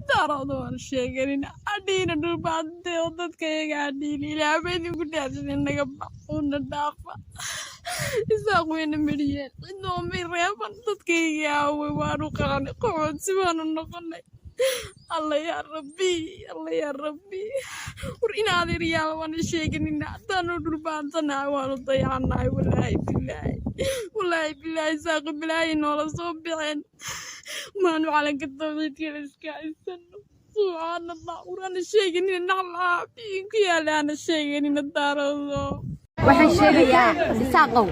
daaroodo aan sheeganin adhiina dhulbaantay oo dadkayga adhiin ilaahay ku dhaarsan naga baxuna dhaafa isaaq weyna mariyeen cidoo mireeban dadkayga way waanu qaanay qoodsi waanu noqonay الله يا ربي ورينا هذه ريال وانا شيقنينا تانو دربان تنا وانا ضيعنا والله بالله ساق بلاي نولا صوبين ما نوعلن كالتوغيت يلسكا يسنو سبحان الله ورانا شيقنينا نعلا بينكو يالانا شيقنينا دارو waxaan sheegayaa isaaqow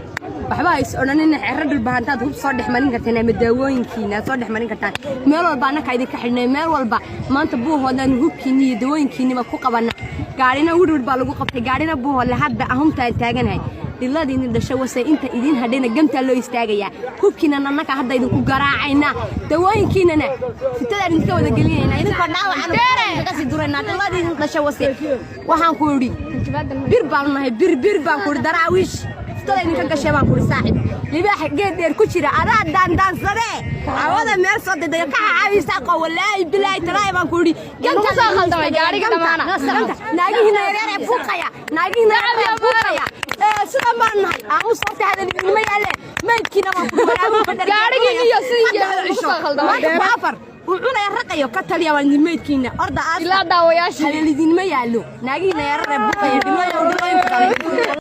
waxba ay soonanina xirro dhulbaantaad hub soo dhexmarin kartaan ama daawooyinkiina soo dhexmarin kartaan meel walba anaka idin ka xidhnay meel walba maanta buuhoodan hubkiina iyo daawooyinkiina ku qabana gaarina wurwur baa lagu qabtay gaarina buuhoole hadda ahumtaan taaganahay diladiina dhashay wasay inta idin hadhayna gamta loo istaagaya hubkiina anaka hadda idin ku garaacayna daawooyinkiina fitada idinka wada gelinayna idin ka dhaawacan ka sii durayna diladiina dhashay wasay waxaan ku yiri bir baan nahay bir baan ku daraawish fitada idinka gashay baan ku saaxib libaax geed dheer ku jira adaa daan sare awada meel soo diday ka caawisa qowlay bilay taraay baan ku yiri gamta soo khaldamay gaariga dhamaana naagihina yareer fuqaya sida marnahay aan u soo tahdin ma yaale maydkiina ma ku gaariga iyo sidii soo khaldamay afar وعنا يرقيو كتليا والنميتكينا أرض أصلا لا داوياش هل الذين ما يعلو ناقينا يرقي بقى يدلوا